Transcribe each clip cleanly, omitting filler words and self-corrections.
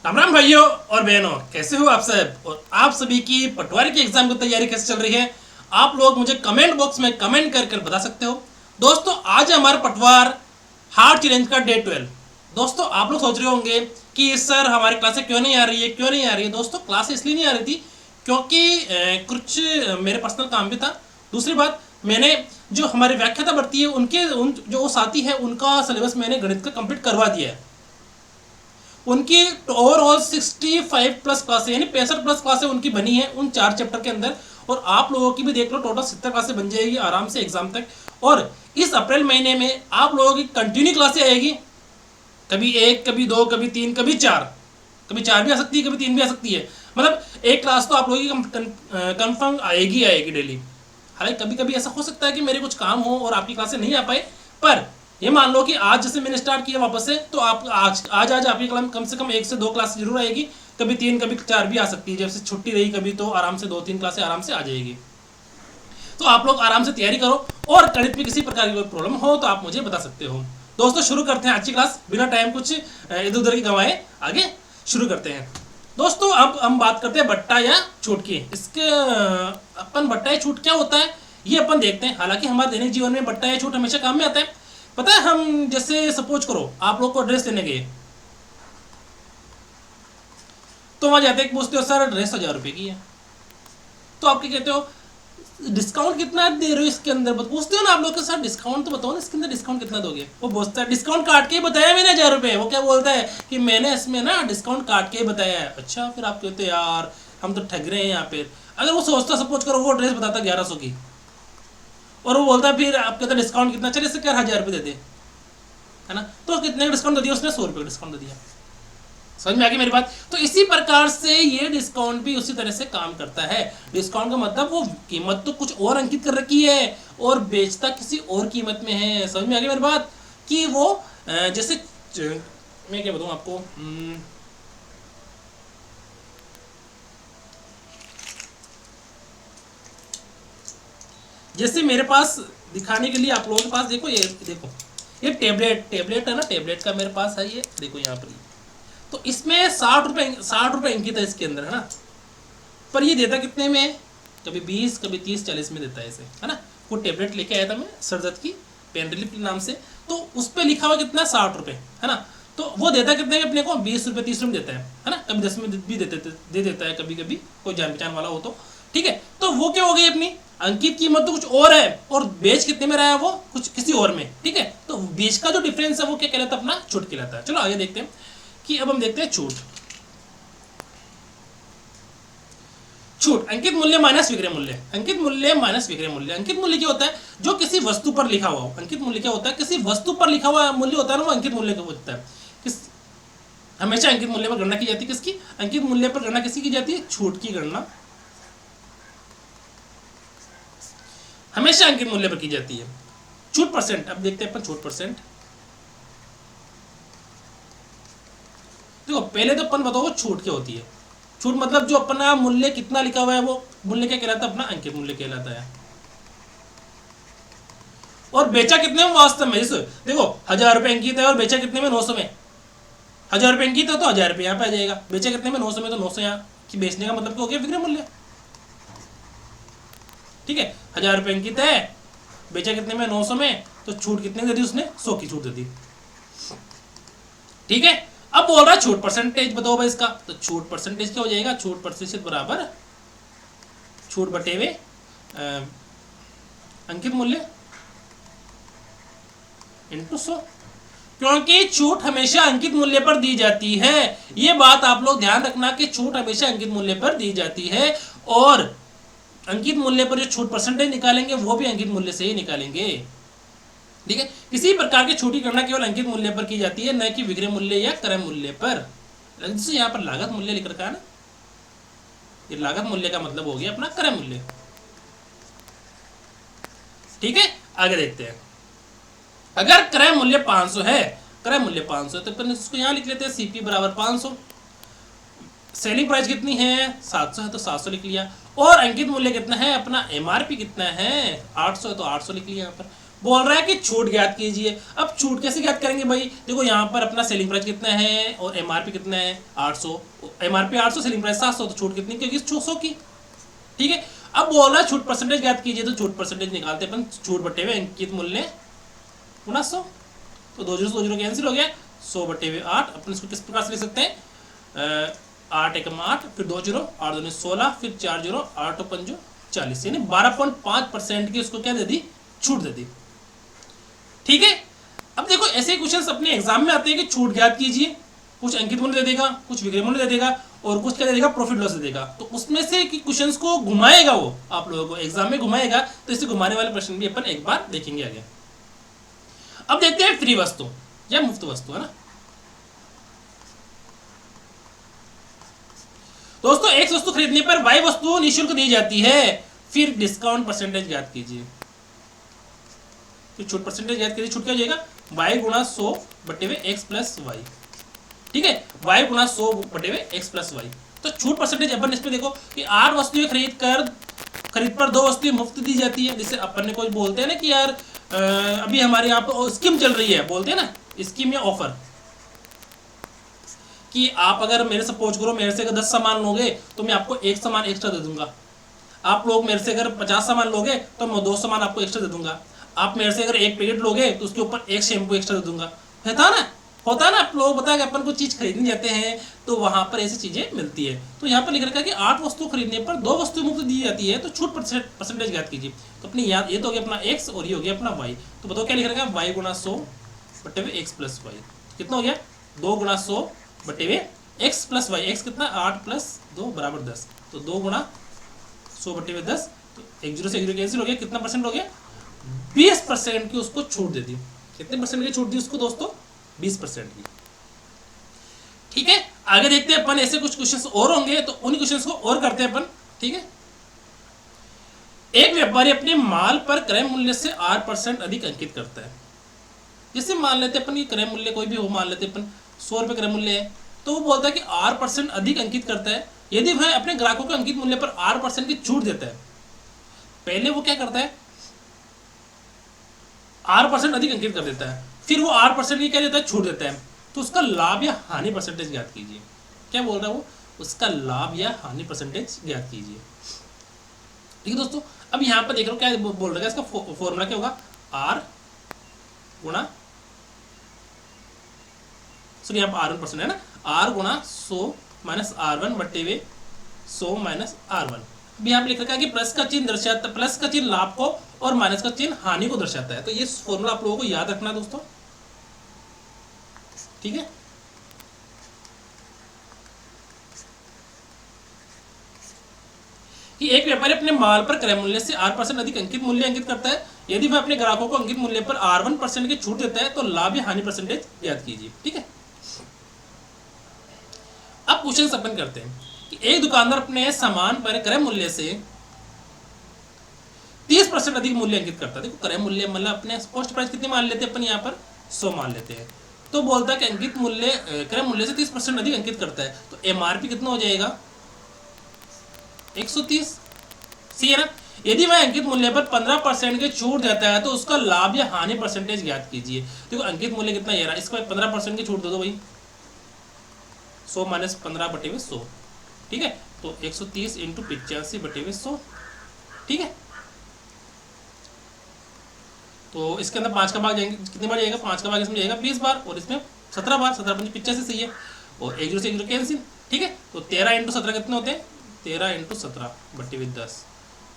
राम राम भाइयों और बहनों, कैसे हो आप सब। और आप सभी की पटवारी की एग्जाम की तैयारी कैसे चल रही है, आप लोग मुझे कमेंट बॉक्स में कमेंट कर कर बता सकते हो। दोस्तों, आज है हमारा पटवार हार्ड चैलेंज का डे 12। दोस्तों, आप लोग सोच रहे होंगे कि सर हमारी क्लासें क्यों नहीं आ रही है, क्यों नहीं आ रही है। दोस्तों, क्लास इसलिए नहीं आ रही थी क्योंकि कुछ मेरे पर्सनल काम भी था। दूसरी बात, मैंने जो हमारे व्याख्याता बढ़ती है उनके जो साथी है उनका सिलेबस मैंने गणित का कंप्लीट करवा दिया है। उनकी ओवरऑल 65 प्लस क्लासें यानी 65 प्लस क्लासें उनकी बनी है उन 4 चैप्टर के अंदर। और आप लोगों की भी देख लो, टोटल 70 क्लासें बन जाएगी आराम से एग्जाम तक। और इस अप्रैल महीने में आप लोगों की कंटिन्यू क्लासें आएगी, कभी एक, कभी दो, कभी तीन, कभी चार। कभी चार भी आ सकती है, कभी तीन भी आ सकती है। मतलब एक क्लास तो आप लोगों की कंफर्म आएगी आएगी डेली। हालांकि कभी कभी ऐसा हो सकता है कि मेरे कुछ काम हो और आपकी क्लासें नहीं आ पाए, पर ये मान लो कि आज जैसे मैंने स्टार्ट किया वापस से, तो आप आज आपकी कम से कम एक से दो क्लास जरूर आएगी। कभी तीन, कभी चार भी आ सकती है। जैसे छुट्टी रही कभी तो आराम से दो तीन क्लासें आराम से आ जाएगी। तो आप लोग आराम से तैयारी करो, और गणित में किसी प्रकार की कोई प्रॉब्लम हो तो आप मुझे बता सकते हो। दोस्तों, शुरू करते हैं आज की क्लास, बिना टाइम कुछ इधर उधर की गंवाए आगे शुरू करते हैं। दोस्तों, अब हम बात करते हैं बट्टा या छूट की। इसके अपन बट्टा या छूट क्या होता है ये अपन देखते हैं। हालांकि हमारे दैनिक जीवन में बट्टा या छूट हमेशा काम में आता है। पता है, हम जैसे सपोज करो आप लोग को ड्रेस लेने गए, तो वहां जाते पूछते हो सर ड्रेस 1000 रुपए की है, तो आप क्या कहते हो, डिस्काउंट कितना दे रहे हो इसके अंदर। पूछते हो ना आप लोग के, सर डिस्काउंट तो बताओ ना, इसके अंदर डिस्काउंट कितना दोगे। वो बोलता है डिस्काउंट काट के ही बताया मैंने 1000 रुपए। वो क्या बोलता है कि मैंने इसमें ना डिस्काउंट काट के ही बताया है। अच्छा, फिर आप कहते यार हम तो ठग रहे हैं यहाँ पे। अगर वो सोचता, सपोज करो वो ड्रेस बताता 1100 की, और वो बोलता फिर आप कहते डिस्काउंट कितना, चले इससे क्या 1000 रुपये दे दे, है ना। तो कितने का डिस्काउंट दे दिया उसने, 100 रुपये का डिस्काउंट दे दिया। समझ में आ गई मेरी बात। तो इसी प्रकार से ये डिस्काउंट भी उसी तरह से काम करता है। डिस्काउंट का मतलब वो कीमत तो कुछ और अंकित कर रखी है और बेचता किसी और कीमत में है। समझ में आ गई मेरी बात कि वो जैसे मैं क्या बताऊं आपको, जैसे मेरे पास दिखाने के लिए आप लोगों के पास देखो, ये देखो, ये टेबलेट है ना, टेबलेट का मेरे पास है, ये देखो यहाँ पर। तो इसमें 60 रुपए अंकित है इसके अंदर, है ना। पर ये देता कितने में, कभी 20, कभी 30, 40 में देता है इसे, है ना। वो टेबलेट लेके आया था मैं सरदर्द की पेन रिलीफ के नाम से, तो उस पर लिखा हुआ कितना, 60 रुपए, है ना। तो वो देता कितने में अपने को, 20 रुपए 30 रुपए देता है ना। कभी 10 में भी दे देता है कभी कभी, कोई जान पहचान वाला हो तो। ठीक है, तो वो क्या हो गई अपनी अंकित कीमत तो कुछ और है, और बेच कितने में रहा है वो कुछ किसी और में। ठीक है, तो बेच का जो डिफरेंस है वो क्या कहलाता है, अपना छूट कहलाता है। चलो आगे देखते हैं कि अब हम देखते हैं छूट। छूट अंकित मूल्य माइनस विक्रय मूल्य। अंकित मूल्य माइनस विक्रय मूल्य। अंकित मूल्य क्या होता है, जो किसी वस्तु पर लिखा हुआ हो। अंकित मूल्य क्या होता है, किसी वस्तु पर लिखा हुआ मूल्य होता है ना, वो अंकित मूल्य का होता है। किस हमेशा अंकित मूल्य पर गणना की जाती है, किसकी, अंकित मूल्य पर गणना किसी की जाती है, छूट की गणना हमेशा अंकित मूल्य पर की जाती है। छूट परसेंट, अब देखते हैं अपन छूट परसेंट। देखो पहले तो अपन बताओ छूट क्या होती है। छूट मतलब जो अपना मूल्य कितना लिखा हुआ है वो मूल्य क्या कहलाता है, अपना अंकित मूल्य कहलाता है। और बेचा कितने में वास्तव में, जैसे देखो 1000 रुपए अंकित है और बेचा कितने में, 900 में। 1000 रुपए अंकित है तो 1000 रुपए यहाँ पे आ जाएगा, बेचा कितने में, 900 में, तो 900 यहाँ की बेचने का मतलब क्या हो गया, विक्रय मूल्य। ठीक है, 1000 रुपए अंकित है, बेचा कितने में, 900 में, तो छूट कितने दे दी उसने, 100 की छूट दे दी। ठीक है, अब बोल रहा है छूट परसेंटेज बताओ भाई इसका, तो छूट परसेंटेज क्या हो जाएगा, छूट प्रतिशत बराबर छूट बटे हुए अंकित मूल्य इंटू 100। क्योंकि छूट हमेशा अंकित मूल्य पर दी जाती है। ये बात आप लोग ध्यान रखना कि छूट हमेशा अंकित मूल्य पर दी जाती है, और अंकित मूल्य पर जो छूट परसेंटेज निकालेंगे वो भी अंकित मूल्य से ही निकालेंगे। ठीक है, किसी प्रकार की छूट की गणना केवल अंकित मूल्य पर की जाती है, न कि विक्रय मूल्य या क्रय मूल्य पर। जैसे यहाँ पर लागत मूल्य लिख रखा है ना, ये लागत मूल्य का मतलब हो गया अपना क्रय मूल्य। ठीक है, आगे देखते हैं। अगर क्रय मूल्य 500 है, क्रय मूल्य 500 है, तो अपन इसको यहाँ लिख लेते हैं, सीपी बराबर 500। सेलिंग प्राइस कितनी है, 700 है, तो 700 लिख लिया। और अंकित मूल्य कितना है, अपना एमआरपी कितना है, 800 है, तो 800 लिख लिया यहाँ पर। बोल रहा है कि छूट ज्ञात कीजिए। अब छूट कैसे ज्ञात करेंगे भाई, देखो यहाँ पर अपना सेलिंग प्राइस कितना है और एमआरपी कितना है 800, एमआरपी 800 सेलिंग प्राइस 700, तो छूट कितनी, क्योंकि 100 की। ठीक है, अब बोल रहा है छूट परसेंटेज ज्ञात कीजिए, तो छूट परसेंटेज निकालते अपन, छूट बटे हुए अंकित मूल्य गुना 100, तो 2 जीरो 2 जीरो कैंसिल हो गया, 100 बटे हुए 8। अपन इसको किस प्रकार से लिख सकते हैं, 8 एकम 8, फिर 2 जीरो, 8 दूनी 16, फिर 4 जीरो, 8 पंजो 40, यानी 12.5% की उसको क्या दे दी, छूट दे दी। ठीक है, अब देखो ऐसे क्वेश्चंस अपने एग्जाम में आते हैं कि छूट ज्ञात कीजिए, कुछ अंकित मूल्य दे देगा, कुछ विक्रय मूल्य दे देगा, और कुछ क्या दे देगा, प्रॉफिट लॉस दे देगा। तो उसमें से कि क्वेश्चंस को घुमाएगा वो आप लोगों को एग्जाम में घुमाएगा, तो इसे घुमाने वाले प्रश्न भी अपन एक बार देखेंगे आगे। अब देखते हैं फ्री वस्तु या मुफ्त वस्तु, है ना दोस्तों। एक वस्तु खरीदने पर वाई वस्तु निःशुल्क दी जाती है, फिर डिस्काउंट परसेंटेज ज्ञात कीजिए। तो छूट परसेंटेज ज्ञात कीजिए, छूट क्या हो जाएगा, वाई गुणा 100 बटे हुए एक्स प्लस वाई। ठीक है, वाई गुणा 100 बटे हुए एक्स प्लस वाई। तो छूट परसेंटेज अपन इसमें देखो कि 8 वस्तुएं खरीद पर 2 वस्तुएं मुफ्त दी जाती है। जैसे अपन ने कोई बोलते हैं ना कि यार अभी हमारे यहाँ पर स्कीम चल रही है, बोलते हैं ना स्कीम या ऑफर, कि आप अगर मेरे सपोज करो मेरे से अगर 10 सामान लोगे तो मैं आपको 1 सामान एक्स्ट्रा दे दूंगा। आप लोग मेरे से अगर 50 सामान लोगे तो मैं 2 सामान आपको एक्स्ट्रा दे दूंगा। आप मेरे से अगर 1 पैकेट लोगे तो उसके ऊपर 1 शैम्पू एक्स्ट्रा दे दूंगा। होता है ना आप लोग बताया कि अपन को चीज खरीदने जाते हैं तो वहां पर ऐसी चीजें मिलती है। तो यहाँ पर लिख रखा है कि 8 वस्तु खरीदने पर 2 वस्तु मुफ्त दी जाती है, तो छूट परसेंटेज ज्ञात कीजिए। तो अपनी याद ये तो हो गया अपना x और ये हो गया अपना y। तो बताओ क्या लिख रखा है, y गुणा 100 बटे हुए x प्लस वाई। कितना हो गया, 2 गुणा 100 बटे हुए x प्लस वाई। x कितना, 8 प्लस 2 बराबर 10, तो 2 गुणा 100 बटे हुए 10, तो 1 जीरो से 1 जीरो कैंसिल हो गया। कितना परसेंट हो गया, 20% की उसको छूट दे दी। कितने परसेंट की छूट दी उसको दोस्तों, 20% की। ठीक है, आगे देखते हैं अपन, ऐसे कुछ क्वेश्चंस और होंगे तो उन क्वेश्चंस को और करते हैं अपन। ठीक है, एक व्यापारी अपने माल पर क्रय मूल्य से 8% अधिक अंकित करता है। जैसे मान लेते अपन कि क्रय मूल्य कोई भी हो, मान लेते अपन 100 रुपए क्रय मूल्य है, तो वो बोलता है कि 8% अधिक अंकित करता है यदि वह अपने ग्राहकों के अंकित मूल्य पर 8% की छूट देता है। पहले वो क्या करता है, 8% अधिक अंकित कर देता है, फिर वो 8% की क्या देता है, छूट देता है। तो उसका लाभ या हानि परसेंटेज ज्ञात कीजिए। क्या बोल रहा है वो, उसका लाभ या हानि परसेंटेज ज्ञात कीजिए। ठीक है दोस्तों, अब यहां पर देख रहे हो क्या बोल रहा है, इसका फॉर्मूला क्या होगा, आर गुणा, सुनिए यहाँ पर R1% है ना, आर गुणा 100 माइनस R1 बटे हुए 100 माइनस R1। अब यहाँ पे लिख रखा है कि प्लस का चिन्ह दर्शाता, प्लस का चिन्ह लाभ को और माइनस का चिन्ह हानि को दर्शाता है। तो ये फॉर्मूला आप लोगों को याद रखना दोस्तों। ठीक है, कि एक व्यापारी अपने माल पर क्रय मूल्य से 8% अधिक अंकित मूल्य अंकित करता है यदि वह अपने ग्राहकों को अंकित मूल्य पर R1% की छूट देता है, तो लाभ या हानि परसेंटेज याद कीजिए। ठीक है, अब क्वेश्चन अपन करते हैं कि एक दुकानदार अपने सामान पर क्रय मूल्य से 30% अधिक मूल्य अंकित करता है। देखो क्रय मूल्य मतलब अपने कॉस्ट प्राइस कितनी मान लेते हैं अपन, यहाँ पर 100 मान लेते हैं। तो बोलता है कि अंकित मूल्य क्रय मूल्य से 30% अधिक अंकित करता है, तो एमआरपी कितना हो जाएगा, 130। सही है ना। यदि वह अंकित मूल्य पर 15% की छूट देता है तो उसका लाभ या हानि परसेंटेज ज्ञात कीजिए। देखो अंकित मूल्य कितना ये रहा, इसको 15% की छूट दे दो भाई, 100 माइनस 15 बटे हुए 100। ठीक है, तो 130 इंटू 85 बटे हुए 100। ठीक है, तो इसके अंदर 5 का भाग जाएंगे, कितनी बार जाएगा, 5 का भाग इसमें जाएगा 20 बार, और इसमें 17 बार, 17 पंच 85 सही है, और 1 जीरो से 1 जीरो कैंसिल। ठीक है, तो 13 इंटू 17 कितने होते हैं, 13 इंटू 17 बटे हुए 10,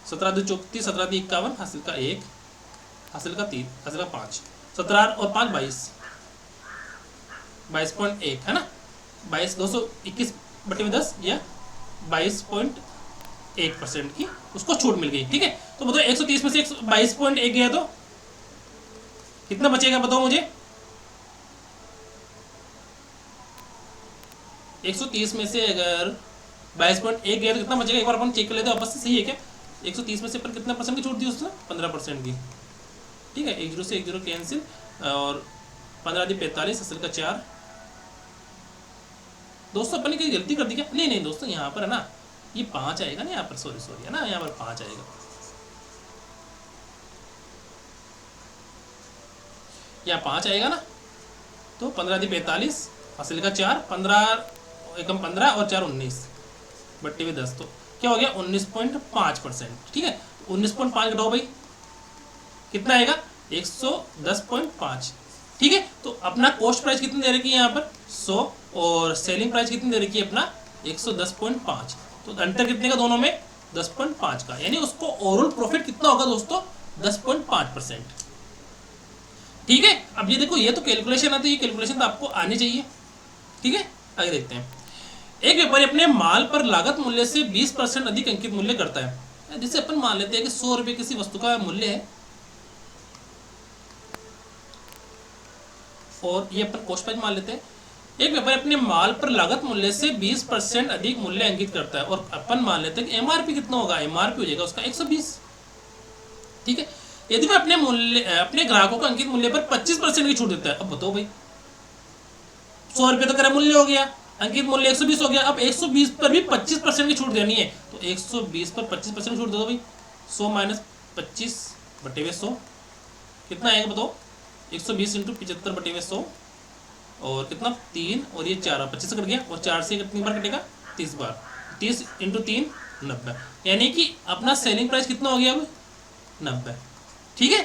17 दो 34, 17 दी 51, हासिल का 1, हासिल का 3, हासिल का 5, 17 और 5 22, 22.1 है ना, 221 बटे हुए 10 या 22.1% की उसको छूट मिल गई। ठीक है, तो बताओ 130 में से 22.1 गया तो कितना बचेगा, बताओ मुझे। 130 में से अगर 22.1 गया तो कितना बचेगा, एक बार अपन चेक कर लेते हैं आपस से, सही है क्या। 130 में से अपन कितना परसेंट की छूट दी उसने, 15% की। ठीक है, 1 जीरो से 1 जीरो कैंसिल, और 15 दी 45, हासिल का 4। दोस्तों अपन ने कोई गलती कर दी क्या, नहीं नहीं दोस्तों, यहाँ पर है ना ये 5 आएगा ना, यहाँ पर सॉरी है ना, यहाँ पर 5 आएगा। या 5 आएगा ना, तो 15 × 45 हासिल का 4, 15 एकम 15 और 4 19 बट्टे में 10, तो क्या हो गया 19.5%। ठीक है, 19.5 घटाओ भाई, कितना आएगा 110.5। ठीक है, तो अपना कॉस्ट प्राइस कितनी दे रखी है यहाँ पर 100 और सेलिंग प्राइस कितनी दे रखी है अपना 110.5, तो अंतर कितने का दोनों में 10.5 का, यानी उसको ओवरऑल प्रॉफिट कितना होगा दोस्तों 10.5%। ठीक है, अब ये देखो, ये तो कैलकुलेशन आती है, ये कैलकुलेशन तो आपको आनी चाहिए। ठीक है, आगे देखते हैं। एक व्यापारी अपने माल पर लागत मूल्य से 20% अधिक अंकित मूल्य करता है। जिसे अपन मान लेते हैं कि 100 रुपये किसी वस्तु का मूल्य है और ये अपन कॉस्ट प्राइस मान लेते हैं। एक व्यापारी अपने माल पर लागत मूल्य से 20% अधिक मूल्य अंकित करता है और अपन मान लेते हैं कि एमआरपी कितना होगा, एमआरपी हो जाएगा उसका 120। ठीक है, यदि वह अपने ग्राहकों को अंकित मूल्य पर 25% की छूट देता है, अब बताओ भाई 100 रुपये तो क्रय मूल्य हो गया, अंकित मूल्य 120 हो गया, अब 120 पर भी 25% की छूट देनी है, तो 120 पर 25% छूट दे दो भाई, 100 - 25 बटे 100 कितना आएगा बताओ, 120 × 75 बटे 100 और कितना 3 और ये 4, 25 कट गया, और 4 से कितनी बार कटेगा 30 बार, 30 × 3 90, यानी कि अपना सेलिंग प्राइस कितना हो गया अब 90। ठीक है,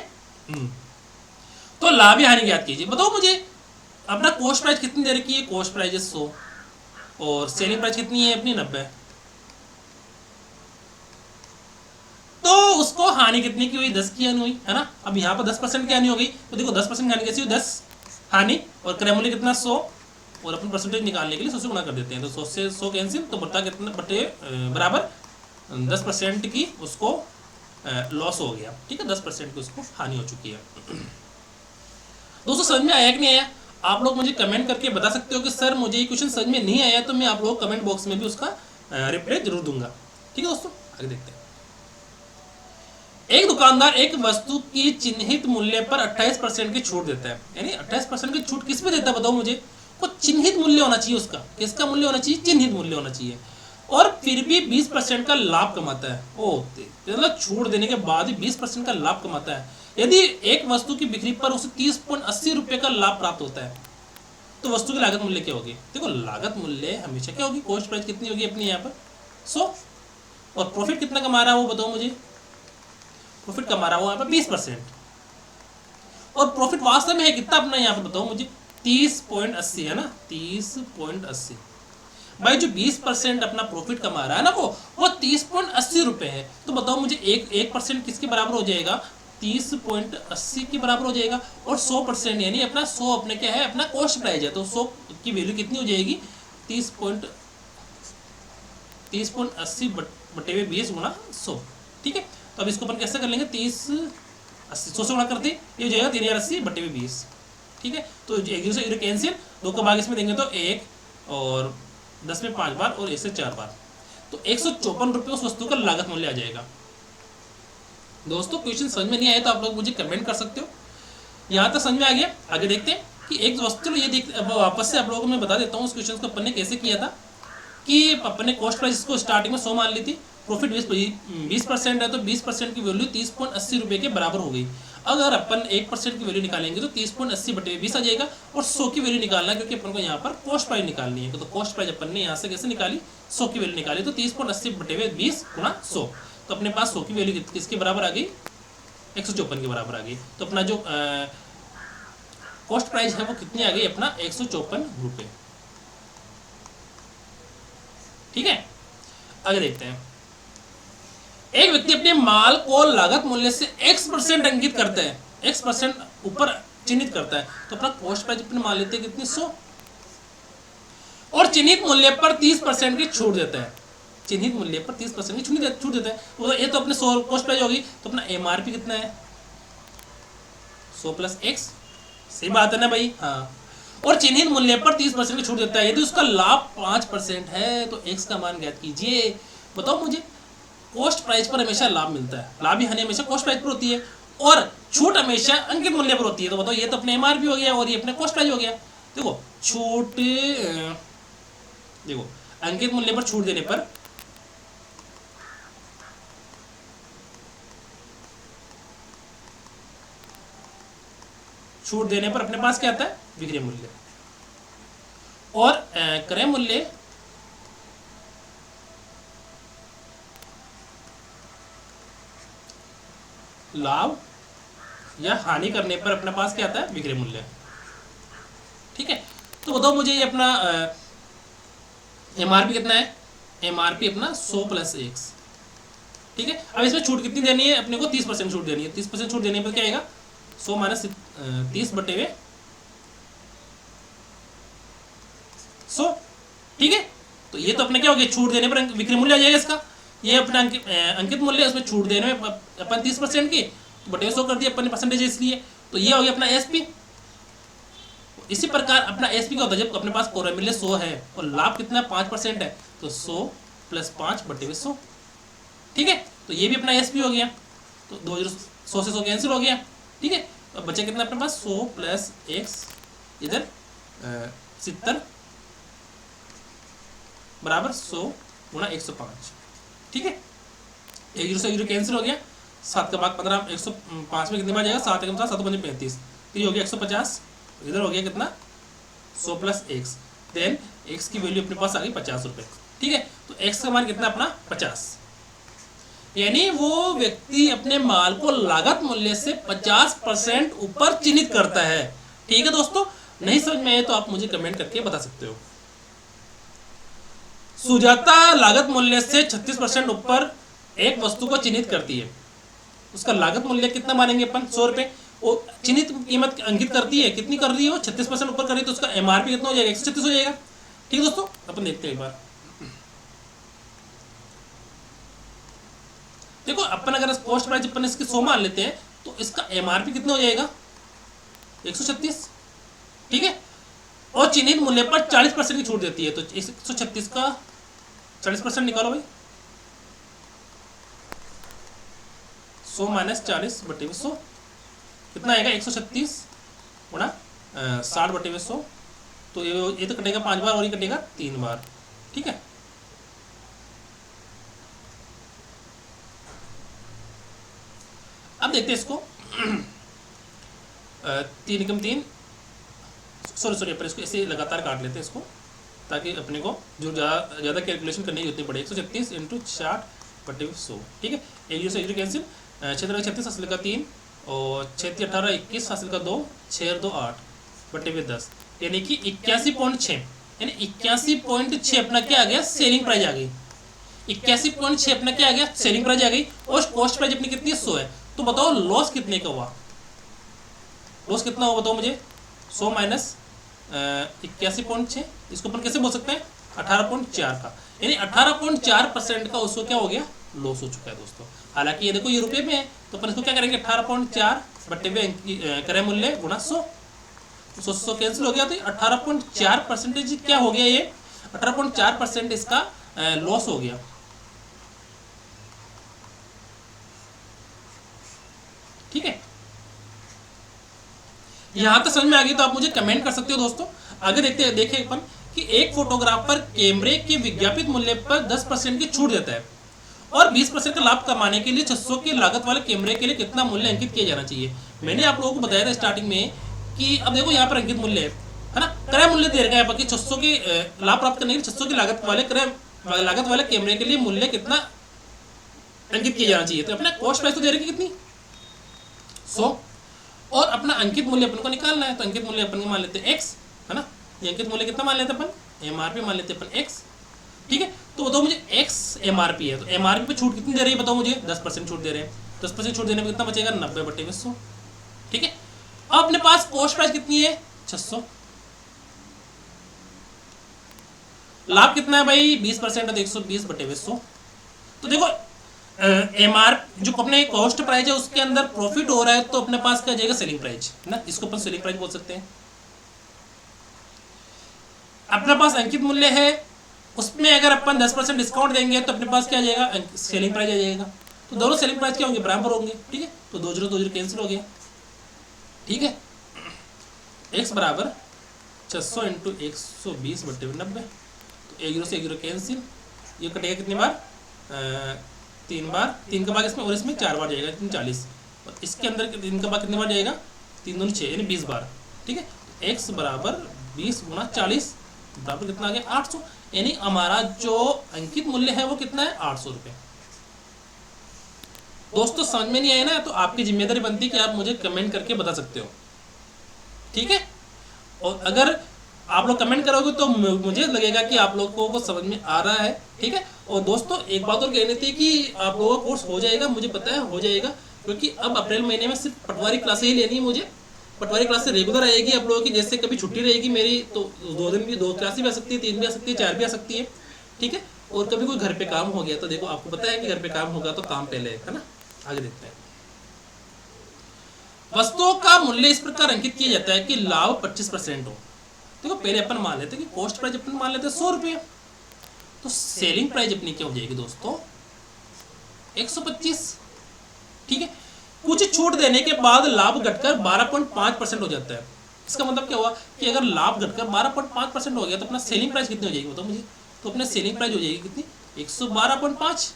तो लाभ या हानि ज्ञात कीजिए। बताओ मुझे अपना कॉस्ट प्राइस कितनी दे रखी है, कॉस्ट प्राइस 100 और सेलिंग प्राइस कितनी है अपनी 90, तो उसको हानि कितनी की हुई 10 की हानि हुई है ना। अब यहाँ पर 10% की हानि हो गई, तो देखो 10% की हानि कैसी हुई 10 हानि और क्रय मूल्य कितना 100 और अपन परसेंटेज निकालने के लिए 100 से गुणा कर देते हैं, तो 100 से 100 कैंसिल, तो बटा कितना बटे बराबर 10% की उसको लॉस हो गया। ठीक है, 10% की उसको हानि हो चुकी है। दोस्तों समझ में आया कि नहीं आया, आप लोग मुझे कमेंट करके बता सकते हो कि सर मुझे ये क्वेश्चन समझ में नहीं आया, तो मैं आप लोग कमेंट बॉक्स में भी उसका रिप्लाई जरूर दूंगा। ठीक है दोस्तों, आगे देखते हैं। एक दुकानदार एक वस्तु की चिन्हित मूल्य पर 28% की छूट देता है, यानी 28% की छूट किस पे देता है बताओ मुझे, कुछ चिन्हित मूल्य होना चाहिए उसका, किसका मूल्य होना चाहिए, चिन्हित मूल्य होना चाहिए, और फिर भी 20% का लाभ कमाता है। ओ मतलब छूट देने के बाद ही 20% का लाभ कमाता है। यदि एक वस्तु की बिक्री पर उसे 30.80 रुपये का लाभ प्राप्त होता है, तो वस्तु की लागत मूल्य क्या होगी। देखो लागत मूल्य हमेशा क्या होगी, कॉस्ट प्राइस कितनी होगी अपनी यहाँ पर 100, और प्रॉफिट कितना कमा रहा है वो बताओ मुझे, प्रॉफिट कमा रहा है वो यहाँ पर 20%, और प्रॉफिट वास्तव में है कितना अपना यहाँ पर बताओ मुझे 30.80 है ना, 30.80। भाई जो 20% अपना प्रॉफिट कमा रहा है ना वो 30.80 रुपये है, तो बताओ मुझे 1% किसके बराबर हो जाएगा, 30.80 के बराबर हो जाएगा, और 100% यानी अपना 100 अपने क्या है अपना कॉस्ट प्राइस है, तो 100 की वैल्यू कितनी हो जाएगी 30.80 बटे 20 गुणा 100। ठीक है, तो अब इसको अपन कैसे कर लेंगे, 30 80 100 से गुणा करते ये हो जाएगा 3080 बटे 20। ठीक है, तो एक दूसरे से कैंसिल, 2 का भाग इसमें देंगे तो 1 और 10 में 5 बार और 1 से 4 बार, तो 154 रुपये उस वस्तु का लागत मूल्य आ जाएगा। दोस्तों क्वेश्चन समझ में नहीं आया तो आप लोग मुझे कमेंट कर सकते हो। यहाँ तक समझ में आ गया, आगे देखते हैं कि एक वस्तु, चलो ये देख वापस से आप लोगों को मैं बता देता हूँ उस क्वेश्चन को अपन ने कैसे किया था, कि अपन ने कॉस्ट प्राइस को स्टार्टिंग में 100 मान ली थी, प्रॉफिट 20% है, तो 20% की वैल्यू 30.80 रुपये के बराबर हो गई। अगर अपन 1% की वैल्यू निकालेंगे तो 30.80 बटे 20 आ जाएगा, और 100 की वैल्यू निकालना है क्योंकि अपन को यहाँ पर कॉस्ट प्राइस निकालनी है, तो कॉस्ट प्राइस अपन ने यहाँ से कैसे निकाली 100 की वैल्यू निकाली, तो 30.80 बटे 20 गुणा 100, तो अपने पास 100 की वैल्यू किसके बराबर आ गई 154 के बराबर आ गई। तो अपना जो कॉस्ट प्राइस है वो कितनी आ गई अपना 154 रुपये। ठीक है, आगे देखते हैं। एक व्यक्ति अपने माल को लागत मूल्य से X% अंकित करता है, X% ऊपर चिन्हित करता है, तो अपना कॉस्ट प्राइस अपने मान लेते हैं कितनी 100, और चिन्हित मूल्य पर 30% की छूट देता है, चिन्हित मूल्य पर 30% की छूट देता है, तो ये तो अपने 100 कॉस्ट प्राइस होगी, तो अपना MRP कितना है 100 + X, सही बात है ना भाई, हाँ, और चिन्हित मूल्य पर 30% की छूट देता है। यदि उसका लाभ 5% है तो X का मान ज्ञात कीजिए। बताओ मुझे, कॉस्ट प्राइस पर हमेशा लाभ मिलता है, लाभ ही हानि हमेशा कॉस्ट प्राइस पर होती है, और छूट हमेशा अंकित मूल्य पर होती है, तो बताओ ये तो अपने MRP हो गया और ये अपने कॉस्ट प्राइस हो गया। देखो छूट, देखो अंकित मूल्य पर छूट देने पर छूट देने पर अपने पास क्या आता है, विक्रय मूल्य। और क्रय मूल्य लाभ या हानि करने पर अपने पास क्या आता है, विक्रय मूल्य। ठीक है, तो बताओ मुझे ये अपना एमआरपी कितना है, एमआरपी अपना 100 प्लस एक्स। ठीक है, अब इसमें छूट कितनी देनी है अपने को, 30% छूट देनी है। 30% छूट देने पर क्या आएगा, 100 माइनस 30 बटे हुए 100। ठीक है, तो ये तो अपने क्या हो गया, छूट देने पर विक्रय मूल्य आ जाएगा इसका। ये अपना अंकित मूल्य है, उसमें छूट देने में अपन 30% की बटे 100 कर दिया अपन ने परसेंटेज इसलिए, तो ये हो गया अपना एसपी। इसी प्रकार अपना एसपी क्या होता है, जब अपने पास क्रय मूल्य 100 है और लाभ कितना 5% है, तो 100 प्लस 5 बटे 100। ठीक है, तो ये भी अपना एसपी हो गया। तो 100 से 100 कैंसिल हो गया। ठीक है, तो बचा कितना अपने पास, 100 प्लस एक्स, इधर 70 बराबर 100 गुणा 105। ठीक है, 1 से 0 कैंसिल हो गया, 7 का भाग 15, 105 में कितनी बार जाएगा, 7 7 7 35, तो ये हो गया 150। इधर हो गया कितना, 100 प्लस एक्स, देन एक्स की वैल्यू अपने पास आ गई 50 रुपये। ठीक है, तो एक्स का मान कितना अपना 50, यानी वो व्यक्ति अपने माल को लागत मूल्य से 50% ऊपर चिन्हित करता है। ठीक है दोस्तों, नहीं समझ में आए तो आप मुझे कमेंट करके बता सकते हो। सुजाता लागत मूल्य से 36% ऊपर एक वस्तु को चिन्हित करती है। उसका लागत मूल्य कितना मानेंगे अपन, 100 रुपये। वो चिन्हित कीमत अंकित करती है, कितनी कर रही है वो, 36% ऊपर कर रही है, तो उसका एमआरपी कितना हो जाएगा, 136 हो जाएगा। ठीक है दोस्तों, अपन देखते हैं एक बार। देखो अपन अगर कॉस्ट प्राइस अपन इसकी 100 मान लेते हैं, तो इसका एमआरपी कितना हो जाएगा, 136। ठीक है, और चिन्हित मूल्य पर 40% की छूट देती है, तो 136 का 40% निकालो भाई, 100 माइनस 40 बटे 100 कितना आएगा, 136 गुणा 60 बटे 100। तो ये तो कटेगा 5 बार और ये कटेगा 3 बार। ठीक है, अब देखते हैं इसको। 3 एकम 3, सॉरी अपन इसको ऐसे लगातार काट लेते हैं इसको, ताकि अपने को जो ज़्यादा कैलकुलेशन करनी है उतनी पड़े। 136 इंटू 60 बटे 100। ठीक है, 1 से 1 कैंसिल, 6 36 हासिल का 3 और 6 18 21 हासिल का 2, 6 2 8 बटे 10, यानी कि 81.6, यानी 81.6 अपना क्या आ गया, सेलिंग प्राइस आ गई। 81.6 अपना क्या आ गया, सेलिंग प्राइस आ गई। और कॉस्ट प्राइस अपनी कितनी 100 है, तो बताओ लॉस कितने का हुआ, लॉस कितना हुआ बताओ मुझे, 100 माइनस 81.6, इसको अपन कैसे बोल सकते हैं, 18.4 का, यानी 18.4% का उसको क्या हो गया, लॉस हो चुका है दोस्तों। हालांकि ये देखो ये रुपए में है, तो अपन इसको क्या करेंगे, 18.4 बटे में क्रय मूल्य गुणा 100, 100 कैंसिल हो गया, तो 18.4% क्या हो गया, ये 18.4% इसका लॉस हो गया। ठीक है, यहां तक समझ में आ गई तो आप मुझे कमेंट कर सकते हो दोस्तों। आगे देखें अपन कि एक फोटोग्राफर कैमरे के विज्ञापित मूल्य पर 10% की छूट देता है और 20% का लाभ कमाने के लिए 600 की लागत वाले कैमरे के लिए कितना मूल्य अंकित किया जाना चाहिए। मैंने आप लोगों को बताया था स्टार्टिंग में कि अब देखो यहाँ पर अंकित मूल्य है ना, क्रय मूल्य दे रखा है यहाँ पर कि 600 के लाभ प्राप्त करने के लिए 600 की लागत वाले कैमरे के लिए मूल्य कितना अंकित किया जाना चाहिए। तो अपना कॉस्ट प्राइस तो दे रखी कितनी, 100, और अपना अंकित मूल्य अपन को निकालना है। तो अंकित मूल्य अपन को मान लेते हैं x, है ना, ये अंकित मूल्य कितना मान लेते हैं अपन, एमआरपी मान लेते हैं अपन x। ठीक है, तो बताओ मुझे x एमआरपी है, तो एमआरपी पे छूट कितनी दे रही है बताओ मुझे, 10% छूट दे रहे हैं। 10% छूट देने में कितना बचेगा, 90 बटे 100। ठीक है, अब अपने पास कॉस्ट प्राइस कितनी है, 600, लाभ कितना है भाई, 20% है, तो 120 बटे 100। तो देखो एमआर जो अपने कॉस्ट प्राइस है उसके अंदर प्रॉफिट हो रहा है, तो अपने पास क्या जाएगा, सेलिंग प्राइस ना, इसको अपन सेलिंग प्राइस बोल सकते हैं। अपने पास अंकित मूल्य है, उसमें अगर अपन 10% डिस्काउंट देंगे तो अपने पास क्या आ जाएगा, सेलिंग प्राइस आ जाएगा। तो दोनों सेलिंग प्राइस क्या होंगे, बराबर होंगे। ठीक है, तो 2 0 कैंसिल हो गया। ठीक है, x बराबर 600 इंटू 120 बटे 90, तो 1 से 1 कैंसिल, ये कटेगा कितनी बार, 3 बार, 3 का भाग इसमें और इसमें 4 बार जाएगा, 40, और इसके अंदर 3 का भाग कितनी बार जाएगा, 3 दूनी 6 यानी 20 बार। ठीक है, x बराबर 20 गुणा 40 बराबर कितना आ गया 800, यानी हमारा जो अंकित मूल्य है वो कितना है 800 रुपये। दोस्तों समझ में नहीं आया ना, तो आपकी जिम्मेदारी बनती है कि आप मुझे कमेंट करके बता सकते हो। ठीक है, और अगर आप लोग कमेंट करोगे तो मुझे लगेगा कि आप लोगों को समझ में आ रहा है। ठीक है, और दोस्तों एक बात और कहनी थी कि आप लोगों का कोर्स हो जाएगा, मुझे पता है हो जाएगा, क्योंकि अब अप्रैल महीने में सिर्फ पटवारी क्लासें ही लेनी है मुझे। पटवारी क्लासें रेगुलर आएगी आप लोगों की, जैसे कभी छुट्टी रहेगी मेरी तो 2 दिन भी 2 क्लासें भी आ सकती है, 3 भी आ सकती है, 4 भी आ सकती है। ठीक है, और कभी कोई घर पे काम हो गया तो देखो आपको पता है कि घर पे काम होगा तो काम पहले है ना। आगे देखते हैं। वस्तुओं का मूल्य इस प्रकार अंकित किया जाता है कि लाभ 25% हो। देखो पहले अपन मान लेते हैं कि कॉस्ट प्राइस अपन मान लेते हैं 100 रुपये, तो सेलिंग प्राइस अपनी क्या हो जाएगी दोस्तों 125। ठीक है, कुछ छूट देने के बाद लाभ घटकर 12.5% हो जाता है। इसका मतलब क्या हुआ कि अगर लाभ घटकर 12.5% हो गया तो अपना सेलिंग प्राइस कितनी हो जाएगी बताओ मुझे। तो अपना सेलिंग प्राइस हो जाएगी कितनी 112.5।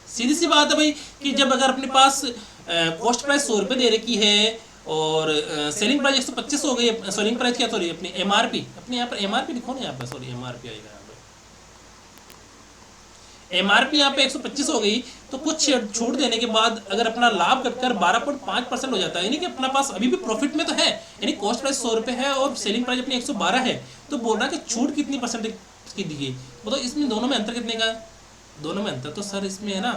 सीधी सी बात है भाई कि जब अगर अपने पास कॉस्ट प्राइस 100 रुपये दे रखी है और सेलिंग प्राइस 125 हो गई, सेलिंग प्राइस क्या सॉरी अपनी एमआरपी, अपने यहाँ पर एमआरपी लिखो ना, यहाँ पर सॉरी एमआरपी आएगा, यहाँ पे एमआरपी यहाँ पे 125 हो गई, तो कुछ छूट देने के बाद अगर अपना लाभ घटकर 12.5% हो जाता है, यानी कि अपना पास अभी भी प्रॉफिट में तो है, यानी कॉस्ट प्राइस 100 रुपये है और सेलिंग प्राइस अपनी 112 है, तो बोल रहा है कि छूट कितनी परसेंट की दी गई। बताओ इसमें दोनों में अंतर कितने का है? दोनों में अंतर तो सर इसमें है ना,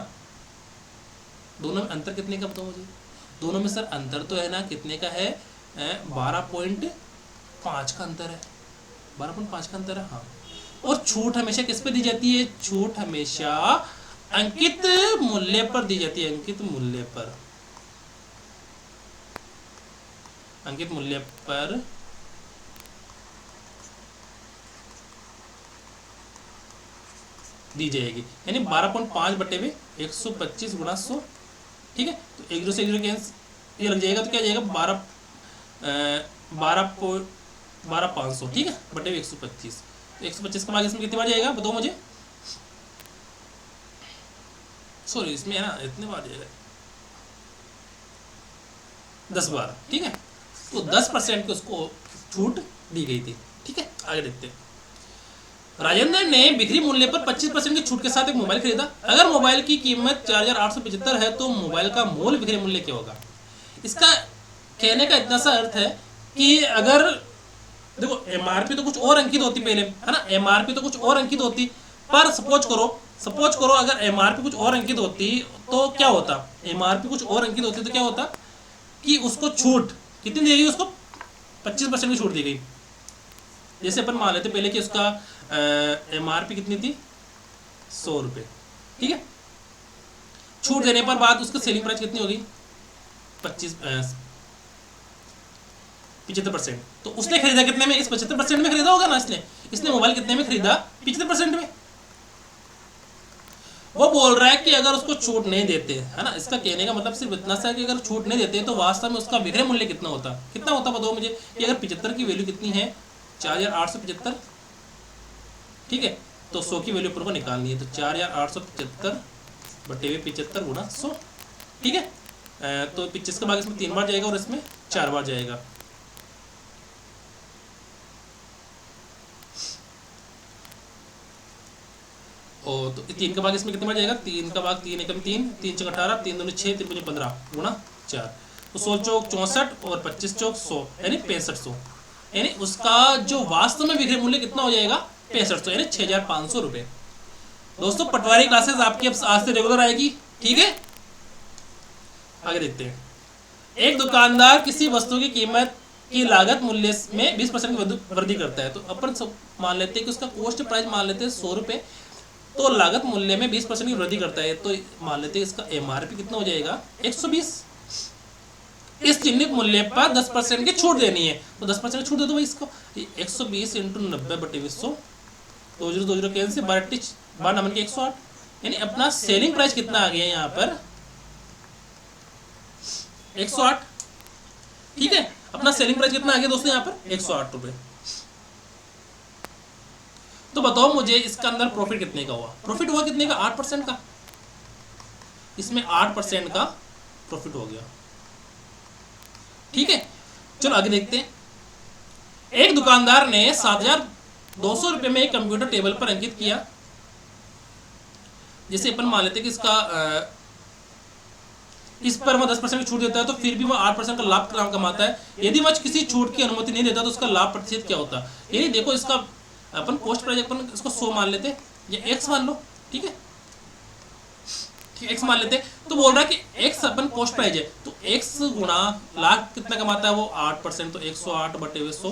दोनों में अंतर कितने का बताओ मुझे। दोनों में सर अंतर तो है ना कितने का है 12.5 का अंतर है, 12.5 का अंतर है। हाँ, और छूट हमेशा किस पे दी जाती है? छूट हमेशा अंकित मूल्य पर दी जाती है, अंकित मूल्य पर, अंकित मूल्य पर दी जाएगी, यानी 12.5 बटे में 125 गुणा 100। ठीक है, तो 1 0 से 1 0 कैंसिल ये लग जाएगा, तो क्या जाएगा 12,500। ठीक है, बटे 125, तो 125 का भाग इसमें कितनी बार जाएगा बताओ मुझे, सॉरी इसमें है ना इतने बार जाएगा 10 बार। ठीक है, तो 10% की उसको छूट दी गई थी। ठीक है, आगे देखते हैं। राजेंद्र ने बिक्री मूल्य पर 25% की छूट के साथ एक मोबाइल खरीदा। अगर मोबाइल की कीमत 4875 है तो मोबाइल का मूल बिक्री मूल्य क्या होगा? इसका कहने का इतना सा अर्थ है कि अगर देखो एमआरपी तो कुछ और अंकित होती पहले है ना, एमआरपी तो कुछ और अंकित होती, पर सपोज करो अगर एमआरपी कुछ और अंकित होती तो क्या होता, एमआरपी कुछ और अंकित होती तो क्या होता कि उसको छूट कितनी दी गई, उसको 25% की छूट दी गई। जैसे अपन मान लेते पहले कि उसका एमआरपी कितनी थी 100 रुपये। ठीक है, छूट देने पर बाद उसका सेलिंग प्राइस कितनी होगी 75%। तो उसने खरीदा कितने में? इस 75% में खरीदा होगा ना इसने मोबाइल कितने में खरीदा 75% में। वो बोल रहा है कि अगर उसको छूट नहीं देते है ना, इसका कहने का मतलब सिर्फ इतना सा है कि अगर छूट नहीं देते तो वास्तव में उसका विक्रय मूल्य कितना होता बताओ मुझे। कि अगर 75 की वैल्यू कितनी है 4875। ठीक है, तो 100 की वैल्यू ऊपर को निकालनी है, तो 4875 बटे 75 गुणा 100। ठीक है, तो 25 का भाग इसमें 3 बार जाएगा और इसमें 4 बार जाएगा। और तो 3 का भाग इसमें कितने बार जाएगा? 3 का भाग 3 एकम 3, 3 चौक 18, 3 दूनी 6, 3 पंजे 15 गुणा 4, तो 100 चौक 64 और 25 चौक 100 यानी 6500, यानी उसका जो वास्तव में विक्रय मूल्य कितना हो जाएगा 6500 यानी 6500 रुपये। दोस्तों पटवारी क्लासेस आपकी अब आज से रेगुलर आएगी। ठीक है, आगे देखते हैं। एक दुकानदार किसी वस्तु की कीमत की लागत मूल्य में 20% की वृद्धि करता है, तो अपन सब मान लेते हैं कि उसका कॉस्ट प्राइस मान लेते हैं 100 रुपये, तो लागत मूल्य में 20% की वृद्धि करता है, तो मान लेते हैं इसका एमआरपी कितना हो जाएगा 120। इस चिन्हित मूल्य पर 10% की छूट देनी है, तो 10% की छूट दे दो भाई इसको, 120 × 90 बटे 200, 20 20 कैंसिल, 12 नंबर के 108, यानी अपना सेलिंग प्राइस कितना आ गया यहाँ पर 108। ठीक है, अपना सेलिंग प्राइस कितना आ गया दोस्तों यहाँ पर 108 रुपये। तो बताओ मुझे इसका अंदर प्रॉफिट कितने का हुआ? प्रॉफिट हुआ कितने का 8% का, इसमें 8% का प्रॉफिट हो गया। ठीक है, चलो आगे देखते हैं। एक दुकानदार ने 7,200 रुपये में एक कंप्यूटर टेबल पर अंकित किया। जैसे अपन मान लेते हैं कि इसका इस पर वह 10% की छूट देता है तो फिर भी वह 8% का लाभ कमाता है। यदि वह किसी छूट की अनुमति नहीं देता तो उसका लाभ प्रतिशत क्या होता है? यदि देखो इसका अपन कॉस्ट प्राइस अपन इसको 100 मान लेते हैं या x मान लो, ठीक है, x मान लेते हैं। तो बोल रहा है कि x अपन कॉस्ट प्राइस है तो x गुणा लाख कितना कमाता है वो 8%, तो 108 बटे 100।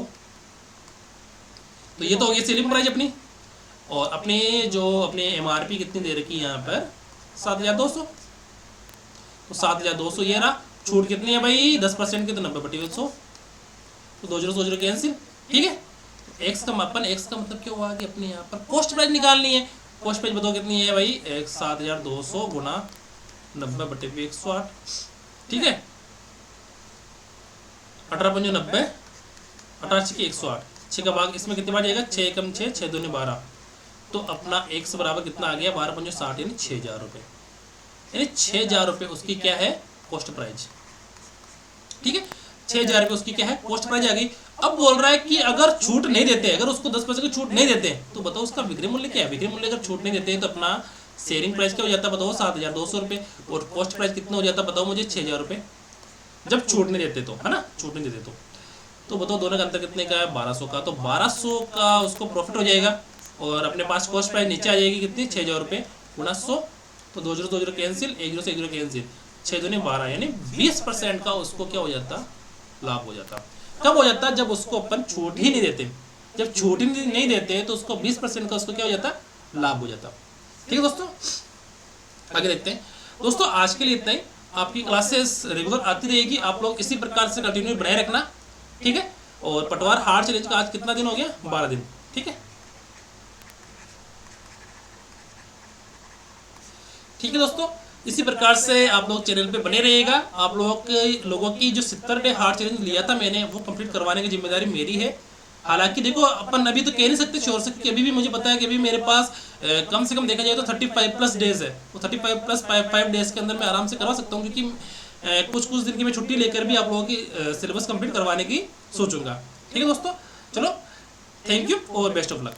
तो ये तो हो गई सेलिंग प्राइस अपनी। और अपने जो अपने MRP कितनी दे रखी है यहाँ पर 7,200, तो 7,200 ये रहा। छूट कितनी है भाई 10% की, तो 90 बटे 100, तो 2 0 2 0 कैंसिल, ठीक है। एक्स का मापन, एक्स का मतलब क्या हुआ कि अपने यहाँ पर कॉस्ट प्राइस निकालनी है। कॉस्ट प्राइस बताओ कितनी है भाई 7,200 गुना 90 बटे 108, ठीक है। 18 पंजे 90, 18 6 108, 6 का भाग इसमें कितने बार जाएगा 6 कम 6, 6 दूनी 12, तो अपना x बराबर कितना आ गया 12 पंजे 60 यानी 6,000 रुपये, यानी 6,000 रुपये उसकी क्या है कॉस्ट प्राइस, ठीक है। 6,000 रुपये उसकी क्या है कॉस्ट प्राइस आ गई। अब बोल रहा है कि अगर छूट नहीं देते, अगर उसको 10% की छूट नहीं देते तो बताओ उसका विक्रय मूल्य क्या है। विक्रय मूल्य अगर छूट नहीं देते तो अपना शेयरिंग प्राइस क्या हो जाता है बताओ 7,200 रुपये, और कॉस्ट प्राइस कितना हो जाता है बताओ मुझे 6,000 रुपये, जब छूट नहीं देते तो, है ना, छूट नहीं देते तो बताओ दोनों का अंतर कितने का है 1200 का, तो 1200 का उसको प्रॉफिट हो जाएगा और अपने पास कॉस्ट प्राइस नीचे आ जाएगी कितनी 6,000 रुपये गुणा 100, तो 2 0 2 0 कैंसिल, 1 0 से 1 0 कैंसिल, 6 दूनी 12 यानी 20% का उसको क्या हो जाता लाभ हो जाता। कब हो जाता जब उसको अपन छूट ही नहीं देते, जब छूट ही नहीं देते तो उसको 20% का उसको क्या हो जाता लाभ हो जाता, ठीक है दोस्तों। आगे देखते हैं दोस्तों, आज के लिए इतना ही। आपकी क्लासेस रेगुलर आती रहेगी, आप लोग इसी प्रकार से कंटिन्यू बनाए रखना, ठीक है। और पटवार हार्ड चैलेंज का आज कितना दिन हो गया 12 दिन, ठीक है, ठीक है दोस्तों। इसी प्रकार से आप लोग चैनल पे बने रहिएगा। आप लोगों की जो 70 डे हार्ड चैलेंज लिया था मैंने वो कंप्लीट करवाने की जिम्मेदारी मेरी है। हालांकि देखो अपन अभी तो कह नहीं सकते श्योर से, कि अभी भी मुझे पता है कि अभी मेरे पास कम से कम देखा जाए तो 35 प्लस डेज है, वो 35 प्लस 5 डेज के अंदर मैं आराम से करवा सकता हूँ, क्योंकि कुछ दिन की मैं छुट्टी लेकर भी आप लोगों की सिलेबस कंप्लीट करवाने की सोचूंगा, ठीक है दोस्तों। चलो, थैंक यू और बेस्ट ऑफ लक।